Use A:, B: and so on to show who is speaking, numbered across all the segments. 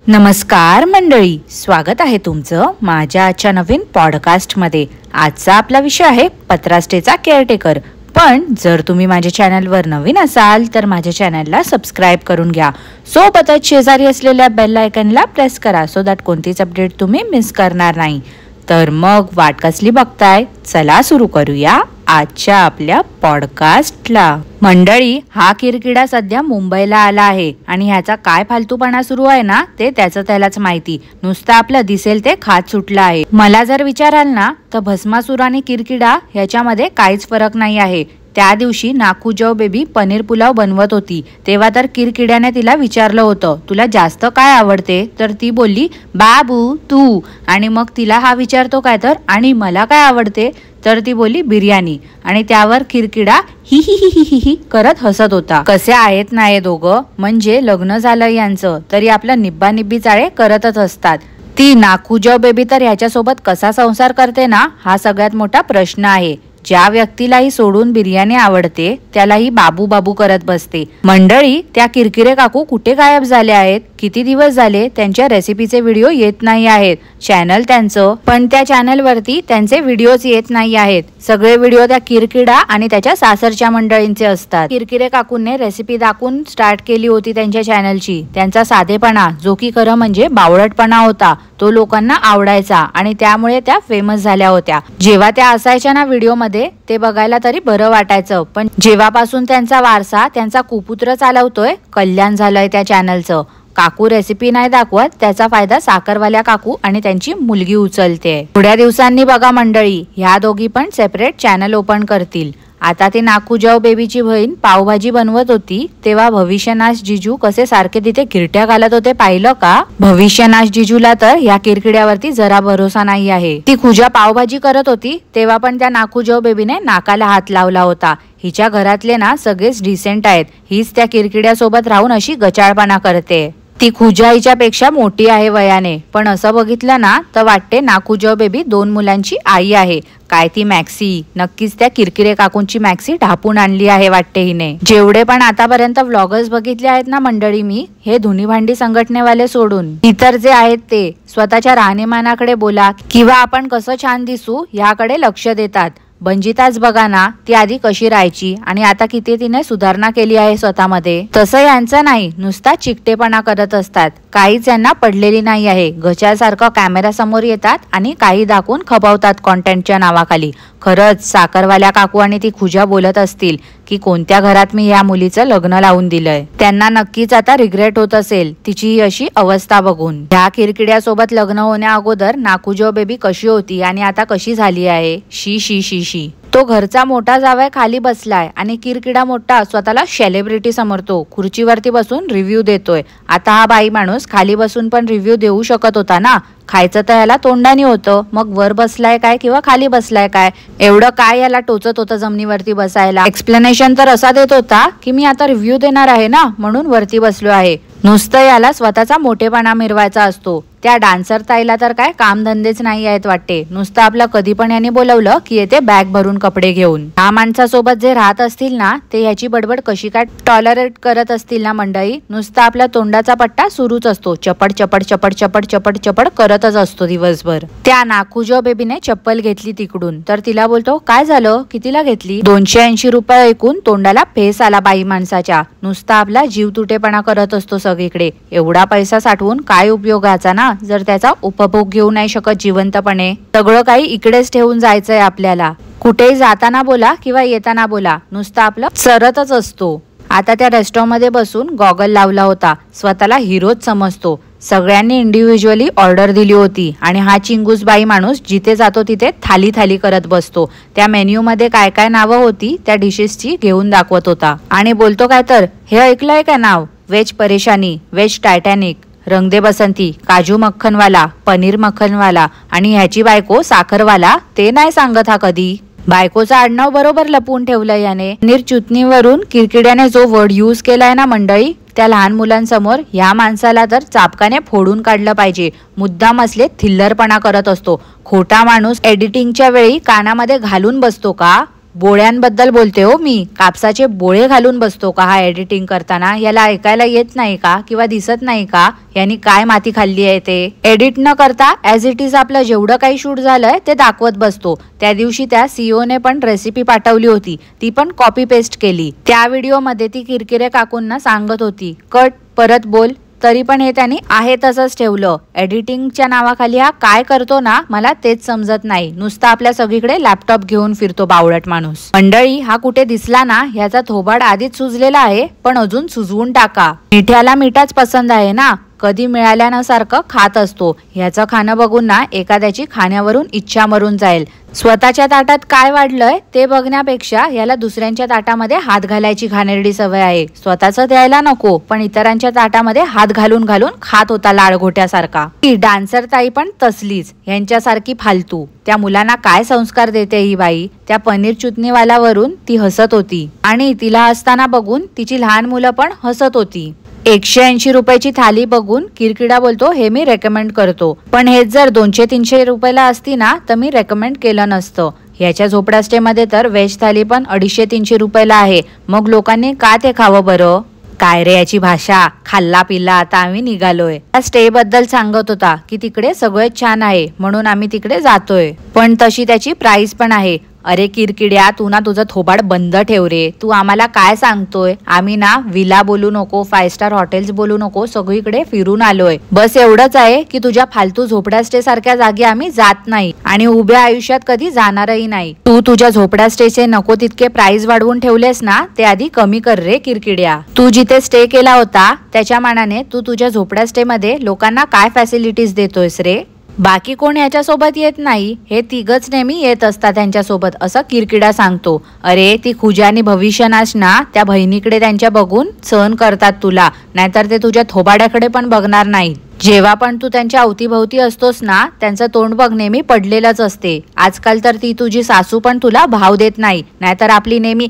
A: नमस्कार मंडळी, स्वागत आहे तुमचं माझ्या आजच्या नवीन पॉडकास्टमध्ये। आजचा आपला विषय आहे पत्रास्टेचा केअरटेकर। पण जर तुम्ही माझ्या चॅनलवर नवीन असाल तर माझ्या चॅनलला सबस्क्राइब करून घ्या। सोबतच शेजारी असलेल्या बेल आयकॉनला प्रेस करा सो दॅट कोणतीच अपडेट तुम्ही मिस करणार नाही। तर मग वाट कसली बघताय, चला सुरू करूया आजच्या आपल्या पॉडकास्टला। मंडळी, हा किरकिडा सध्या मुंबईला आला आहे आणि ह्याचा काय फालतूपणा सुरू आहे ना ते त्याचं त्यालाच माहिती। नुसतं आपलं दिसेल ते खात सुटलं आहे। मला जर विचाराल ना तर भस्मासुर आणि किरकिडा ह्याच्यामध्ये काहीच फरक नाही आहे। त्या दिवशी नाकूजव बेबी पनीर पुलाव बनवत होती तेव्हा तर किरकिड्याने तिला विचारलं होतं, तुला जास्त काय आवडते? तर ती बोलली बाबू तू। आणि मग तिला हा विचारतो काय तर, आणि मला काय आवडते? तर ती बोलली बिर्याणी। आणि त्यावर किरकिडा ही ही ही ही ही करत हसत होता। कसे आहेत ना हे दोघं, म्हणजे लग्न झालं यांचं तरी आपलं निब्बा निब्बी चाळे करतच असतात। ती नाकूजव बेबी तर याच्यासोबत कसा संसार करते ना हा सगळ्यात मोठा प्रश्न आहे। ज्या व्यक्तीलाही सोडून बिर्याणी आवडते त्यालाही बाबू बाबू करत बसते। मंडळी, त्या किरकिरे काकू कुठे गायब झाले आहेत? किती दिवस झाले त्यांच्या रेसिपीचे व्हिडिओ येत नाही आहेत। चॅनल त्यांचं, पण त्या चॅनलवरती त्यांचे व्हिडिओज येत नाही आहेत। सगळे व्हिडिओ त्या किरकिडा आणि त्याच्या सासरच्या मंडळींचे असतात। किरकिरे काकूंनी रेसिपी दाखवून स्टार्ट केली होती त्यांच्या चॅनलची। त्यांचा साधेपणा, जो की खरं म्हणजे बावळटपणा होता, तो लोकांना आवडायचा आणि त्यामुळे त्या फेमस झाल्या होत्या। जेव्हा त्या असायच्या ना व्हिडिओ मध्ये ते बघायला तरी बरं वाटायचं, पण जेव्हापासून त्यांचा वारसा त्यांचा कुपुत्र चालवतोय, कल्याण झालंय त्या चॅनलचं। काकू रेसिपी नाही दाखवत, त्याचा फायदा साखरवाल्या काकू आणि त्यांची मुलगी उचलते। थोड्या दिवसांनी बघा मंडळी, ह्या दोघी पण सेपरेट चॅनल ओपन करतील। आता ती नाकूजव बेबीची बहीण पावभाजी बनवत होती तेव्हा भविष्यनाश जिजू कसे सारखे तिथे किरट्या घालत होते पाहिलं का? भविष्यनाश जिजूला तर या किरकिड्यावरती जरा भरोसा नाही आहे। ती खुजा पावभाजी करत होती तेव्हा पण त्या नाकूजव बेबीने नाकाला हात लावला होता। हिच्या घरातले ना सगळेच डिसेंट आहेत, हीच त्या किरकिड्यासोबत राहून अशी गचाळपणा करते। ती खुजा हिच्यापेक्षा मोठी आहे वयाने, पण असं बघितलं ना तर वाटते नाकूजव बेबी 2 मुलांची आई आहे। काय ती मॅक्सी, नक्कीच त्या किरकिरे काकूंची मॅक्सी ढापून आणली आहे वाटते हिने। जेवढे पण आतापर्यंत व्लॉगर्स बघितले आहेत ना मंडळी मी, हे धुनी भांडी संघटनेवाले सोडून इतर जे आहेत ते स्वतःच्या राहणीमानाकडे बोला किंवा आपण कसं छान दिसू याकडे लक्ष देतात। बंजिताच बघा ना, ती आधी कशी राहायची आणि आता किती तिने सुधारणा केली आहे स्वतःमध्ये। तसं यांचं नाही, नुसता चिकटेपणा करत असतात, काहीच यांना पडलेली नाही आहे। गचासारखं कॅमेरा समोर येतात आणि काही दाखवून खपावतात कॉन्टेंटच्या नावाखाली। खरंच साखरवाल्या काकू आणि ती खुजा बोलत असतील की कोणत्या घरात मी या मुलीचं लग्न लावून दिलंय। त्यांना नक्कीच आता रिग्रेट होत असेल तिची ही अशी अवस्था बघून। ह्या किरकिड्यासोबत लग्न होण्या अगोदर नाकूजव बेबी कशी होती आणि आता कशी झाली आहे, शी शी शी शी। तो घरचा मोठा जावई खाली बसलाय आणि किरकिडा मोठा स्वतःला सेलिब्रिटी समजतो, खुर्चीवरती बसून रिव्ह्यू देतोय। आता हा बाई माणूस खाली बसून पण रिव्ह्यू देऊ शकत होता ना, खायचं तर याला तोंडाने होतं, मग वर बसलाय काय किंवा खाली बसलाय काय? एवढं काय याला टोचत होतं जमिनीवरती बसायला? एक्सप्लेनेशन तर असा देत होता की मी आता रिव्ह्यू देणार आहे ना म्हणून वरती बसलो आहे। नुसतं याला स्वतःचा मोठेपणा मिरवायचा असतो। त्या डान्सर ताईला तर काय कामधंदेच नाही आहेत वाटते, नुसतं आपलं कधी पण यांनी बोलवलं की येते बॅग भरून कपडे घेऊन। ह्या माणसासोबत जे राहत असतील ना ते ह्याची बडबड कशी काय टॉलरेट करत असतील ना मंडळी। नुसतं आपल्या तोंडाचा पट्टा सुरूच असतो, चपड चपड चपड चपड चपड चपड करतच असतो दिवसभर। त्या नाकूजव बेबीने चप्पल घेतली तिकडून तर तिला बोलतो काय झालं, कितीला घेतली? 280 रुपये ऐकून तोंडाला फेस आला बाई माणसाच्या। नुसता आपला जीव तुटेपणा करत असतो सगळीकडे। एवढा पैसा साठवून काय उपयोगाचा ना जर त्याचा उपभोग घेऊ नाही शकत जिवंतपणे। सगळं काही इकडेच ठेवून जायचंय आपल्याला। कुठेही जाताना बोला किंवा येताना बोला, नुसतं आपलं चरतच असतो। आता त्या रेस्टॉरंटमध्ये बसून गॉगल लावला होता, स्वतःला हिरोच समजतो। सगळ्यांनी इंडिव्हिज्युअली ऑर्डर दिली होती आणि हा चिंगूस बाई माणूस जिथे जातो तिथे थाली थाली करत बसतो। त्या मेन्यू मध्ये काय काय नावं होती त्या डिशेसची घेऊन दाखवत होता आणि बोलतो काय तर, हे ऐकलंय का नाव? वेज परेशानी, वेज टायटॅनिक, रंग दे बसंती, काजू मक्खनवाला, पनीर मक्खनवाला आणि ह्याची बायको साखरवाला, ते नाही सांगत हा कधी। बायकोचा आडनाव बरोबर लपवून ठेवलंय याने। पनीर चुटणीवरून किरकिड्याने जो वर्ड यूज केलाय ना मंडळी, त्या लहान मुलांसमोर ह्या माणसाला तर चापकाने फोडून काढलं पाहिजे। मुद्दाम असले थिल्लरपणा करत असतो। खोटा माणूस एडिटिंगच्या वेळी कानामध्ये घालून बसतो का? बोळ्यांबद्दल बोलते हो मी, कापसाचे बोळे घालून बसतो का हा एडिटिंग करताना? याला ऐकायला येत नाही का किंवा दिसत नाही का यांनी काय माती खाल्ली आहे ते? एडिट न करता ऍज इट इज आपलं जेवढं काही शूट झालंय ते दाखवत बसतो. त्या दिवशी त्या सीओने पण रेसिपी पाठवली होती, ती पण कॉपी पेस्ट केली. त्या व्हिडिओमध्ये ती किरकिरे काकूंना सांगत होती कट परत बोल, तरी पण हे त्यांनी आहे तसंच ठेवलं. एडिटिंगच्या नावाखाली हा काय करतो ना, मला तेच समजत नाही. नुसता आपल्या सगळीकडे लॅपटॉप घेऊन फिरतो बावळट माणूस. मंडळी, हा कुठे दिसला ना ह्याचा थोबाड आधीच सुजलेला आहे, पण अजून सुजवून टाका. मिठ्याला मिठाच पसंत आहे ना, कधी मिळाल्यासारखं खात असतो. ह्याचं खाणं बघून ना एखाद्याची खाण्यावरून इच्छा मरून जाईल. स्वतःच्या ताटात काय वाढलंय ते बघण्यापेक्षा याला दुसऱ्यांच्या ताटामध्ये हात घालायची घाणेरडी सवय आहे. स्वतःच द्यायला नको, पण इतरांच्या ताटामध्ये हात घालून घालून खात होता लाडघोट्यासारखा. ती डान्सर ताई पण तसलीच, यांच्यासारखी फालतू. त्या मुलांना काय संस्कार देते ही बाई. त्या पनीर चुटणीवाल्यावरून ती हसत होती आणि तिला हसताना बघून तिची लहान मुलं पण हसत होती. 180 रुपयाची थाली बघून किरकिडा बोलतो हे मी रेकमेंड करतो, पण हेच जर 200-300 रुपयाला असती ना तर मी रेकमेंड केलं नसतं. ह्याच्या झोपडा स्टे मध्ये तर व्हेज थाली पण 250-300 रुपयाला आहे. मग लोकांनी का ते खावं बरं? काय रे याची भाषा, खाल्ला पिल्ला आता आम्ही निघालोय. त्या स्टे बद्दल सांगत होता की तिकडे सगळं छान आहे म्हणून आम्ही तिकडे जातोय, पण तशी त्याची प्राइस पण आहे. अरे किरकिड्या, तू ना तुझं थोबाड बंद ठेव रे. तू आम्हाला काय सांगतोय? आम्ही ना विला बोलू नको, 5 स्टार हॉटेल्स बोलू नको, सगळीकडे फिरून आलोय. बस एवढंच आहे की तुझ्या फालतू झोपडा स्टे सारख्या जागी आम्ही जात नाही आणि उभ्या आयुष्यात कधी जाणारही नाही. तू तुझ्या झोपडा स्टेचे नको तितके प्राइस वाढवून ठेवलेस ना, ते आधी कमी कर रे किरकिड्या. तू जिथे स्टे केला होता त्याच्या मानाने तू तुझ्या झोपडा स्टे मध्ये लोकांना काय फॅसिलिटीज देतोयस रे? बाकी कोण याच्यासोबत येत नाही, हे तिघच नेहमी येत असतात त्यांच्यासोबत, असं किरकिडा सांगतो. अरे ती खुजा आणि भविष्यनाश ना त्या बहिणीकडे त्यांच्या बघून सहन करतात तुला, नाहीतर ते तुझ्या थोबाड्याकडे पण बघणार नाही. जेव्हा पण तू त्यांच्या अवतीभवती असतोस ना त्यांचं तोंड बघ नेहमी पडलेलंच असते. आजकाल तर ती तुझी सासू पण तुला भाव देत नाही, नाहीतर आपली नेहमी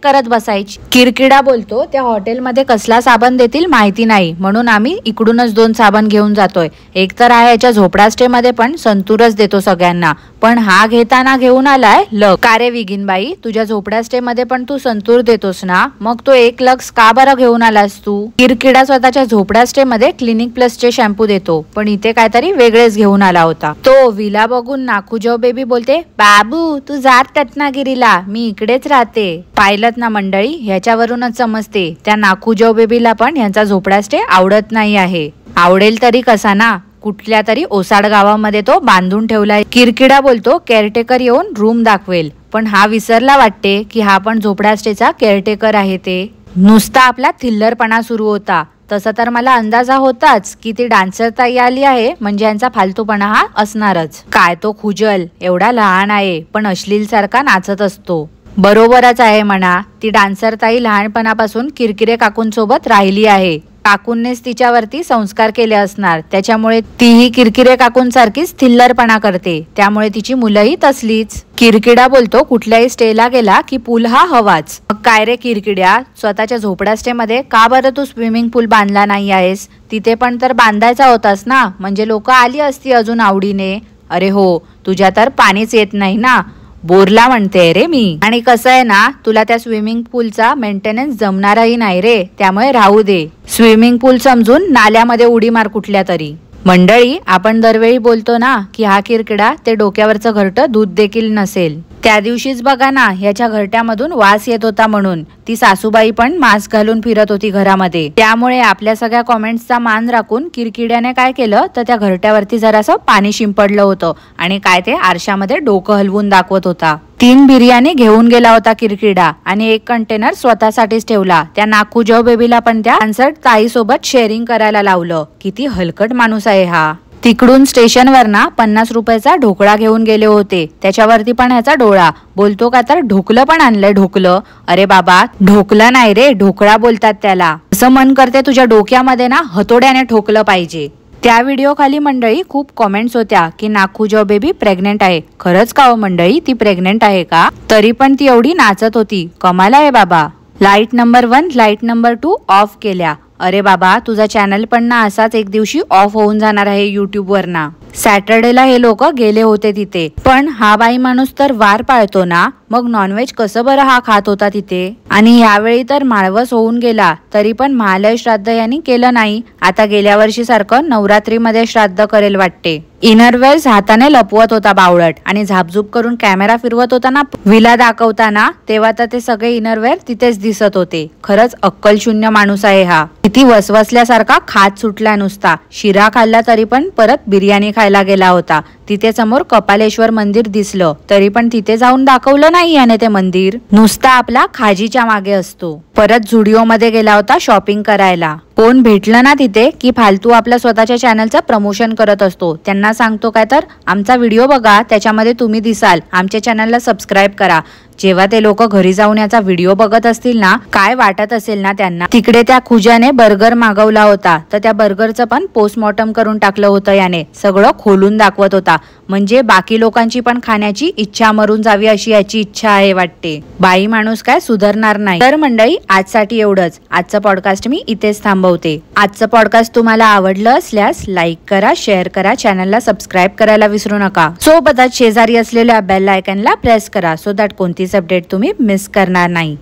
A: करत बसायची. किरकिडा बोलतो त्या हॉटेलमध्ये कसला साबण देतील माहिती नाही, म्हणून आम्ही इकडूनच 2 साबण घेऊन जातोय. एक तर आहे याच्या झोपडा स्टे मध्ये पण संतूरच देतो सगळ्यांना, पण हा घेताना घेऊन आलाय लक्स. का रे विगिनबाई, तुझ्या झोपडा स्टे मध्ये पण तू संतूर देतोस ना, मग तो एक लक्स का बरं घेऊन आलास तू? किरकिडा स्वतःच्या झोपडा स्टे मध्ये क्लिनिक प्लसचे शॅम्पू देतो, पण इथे काहीतरी वेगळेच घेऊन आला होता. तो विला बघून नाखुजव बेबी बोलते बाबू तू जात रत्नागिरीला, मी इकडेच राहते. पाहिलत ना मंडळी, ह्याच्यावरूनच समजते त्या नाखुजव बेबीला पण यांचा झोपडा स्टे आवडत नाही आहे. आवडेल तरी कसा ना, कुठल्या तरी ओसाड गावामध्ये तो बांधून ठेवलाय. किरकिडा बोलतो केअरटेकर येऊन रूम दाखवेल, पण हा विसरला वाटते की हा पण झोपडा स्टेचा केअरटेकर आहे. ते नुसता आपला थिल्लरपणा सुरू होता. तसं तर मला अंदाजा होताच की ती डान्सर ताई आली आहे म्हणजे यांचा फालतूपणा हा असणारच. काय तो खुजल, एवढा लहान आहे पण अश्लील सारखा नाचत असतो. बरोबरच आहे म्हणा, ती डान्सर ताई लहानपणापासून किरकिरे काकूंसोबत राहिली आहे. काकूंनीच तिच्यावरती संस्कार केले असणार, त्याच्यामुळे तीही किरकिरे काकूंसारखीच थिल्लरपणा करते, त्यामुळे तिची मुलंही तसलीच. किरकिडा बोलतो कुठल्याही स्टेला गेला की पूल हा हवाच. मग काय रे किरकिड्या, स्वतःच्या झोपडा स्टे मध्ये का बरं तू स्विमिंग पूल बांधला नाही आहेस? तिथे पण तर बांधायचा होतास ना, म्हणजे लोक आली असती अजून आवडीने. अरे हो, तुझ्या तर पाणीच येत नाही ना, बोरला म्हणते रे मी. आणि कसं आहे ना, तुला त्या स्विमिंग पूलचा मेंटेनन्स जमणारही नाही रे, त्यामुळे राहू दे. स्विमिंग पूल समजून नाल्यामध्ये उडी मार कुठल्या तरी. मंडळी, आपण दरवेळी बोलतो ना की हा किरकिडा ते डोक्यावरचं घरटं दूध देखील नसेल. त्या दिवशीच बघा ना ह्याच्या घरट्यामधून वास येत होता म्हणून ती सासूबाई पण मास्क घालून फिरत होती घरामध्ये. त्यामुळे आपल्या सगळ्या कॉमेंट्सचा मान राखून किरकिड्याने काय केलं तर त्या घरट्यावरती जरासं पाणी शिंपडलं होतं आणि काय ते आरशामध्ये डोकं हलवून दाखवत होता. 3 बिर्याणी घेऊन गेला होता किरकिडा आणि 1 कंटेनर स्वतःसाठीच ठेवला. त्या नाखुजव बेबीला पण त्या डान्सर ताई सोबत शेअरिंग करायला लावलं. किती हलकट माणूस आहे हा. तिकडून स्टेशनवर ना 50 रुपयाचा ढोकळा घेऊन गेले होते, त्याच्यावरती पण ह्याचा डोळा. बोलतो का तर ढोकलं पण आणलंय. ढोकलं? अरे बाबा, ढोकलं नाही रे, ढोकळा बोलतात त्याला. असं मन करते तुझ्या डोक्यामध्ये ना हतोड्याने ठोकलं पाहिजे. त्या व्हिडिओ खाली मंडळी खूप कॉमेंट्स होत्या की नाखुजव बेबी प्रेग्नेंट आहे. खरंच का हो मंडळी, ती प्रेग्नेंट आहे का? तरी पण ती एवढी नाचत होती. कमाल आहे बाबा. Light number 1 light number 2 of केल्या. अरे बाबा, तुझा चॅनल पण ना असाच एक दिवशी ऑफ होऊन जाणार आहे युट्यूब वर ना. सॅटर्डेला हे लोक गेले होते तिथे, पण हा बाई माणूस तर वार पाळतो ना, मग नॉनव्हेज कसं बरं हा खात होता तिथे. आणि यावेळी तर माळवस होऊन गेला तरी पण महालय श्राद्ध यांनी केलं नाही. आता गेल्या वर्षी सारखं नवरात्रीमध्ये श्राद्ध करेल वाटते. इनरवेअर्स हाताने लपवत होता बावळट आणि झापझूप करून कॅमेरा फिरवत होता ना विला दाखवताना, तेव्हा तर ते सगळे इनरवेअर तिथेच दिसत होते. खरंच अक्कल शून्य माणूस आहे हा. किती वसवसल्यासारखा खात सुटला नुसता. शिरा खाल्ला तरी पण परत बिर्याणी खायला गेला होता. तिथे समोर कपालेश्वर मंदिर दिसलं तरी पण तिथे जाऊन दाखवलं नाही याने ते मंदिर. नुसता आपला खाजीच्या मागे असतो. परत झुडिओ मध्ये गेला होता शॉपिंग करायला. कोण भेटलं ना तिथे की फालतू आपल्या स्वतःच्या चॅनलचं प्रमोशन करत असतो. त्यांना सांगतो काय तर आमचा व्हिडिओ बघा, त्याच्यामध्ये तुम्ही दिसाल, आमच्या चॅनलला सबस्क्राईब करा. जेव्हा ते लोक घरी जाऊन याचा व्हिडिओ बघत असतील ना, काय वाटत असेल ना त्यांना. तिकडे त्या खुजाने बर्गर मागवला होता तर त्या बर्गरचं पण पोस्टमॉर्टम करून टाकलं होतं याने. सगळं खोलून दाखवत होता. म्हणजे बाकी लोकांची पण खाण्याची इच्छा मरून जावी अशी याची इच्छा आहे वाटते. बाई माणूस काय सुधारणार नाही. तर मंडळी, आजसाठी एवढंच. आजचं पॉडकास्ट मी इथेच थांबवते. आजचं पॉडकास्ट तुम्हाला आवडलं असल्यास लाईक करा, शेअर करा, चॅनलला सबस्क्राईब करायला विसरू नका. सोबतच शेजारी असलेल्या बेल आयकॉनला प्रेस करा सो दॅट कोणतीच अपडेट तुम्ही मिस करणार नाही.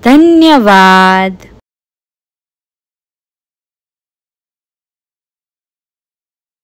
A: धन्यवाद.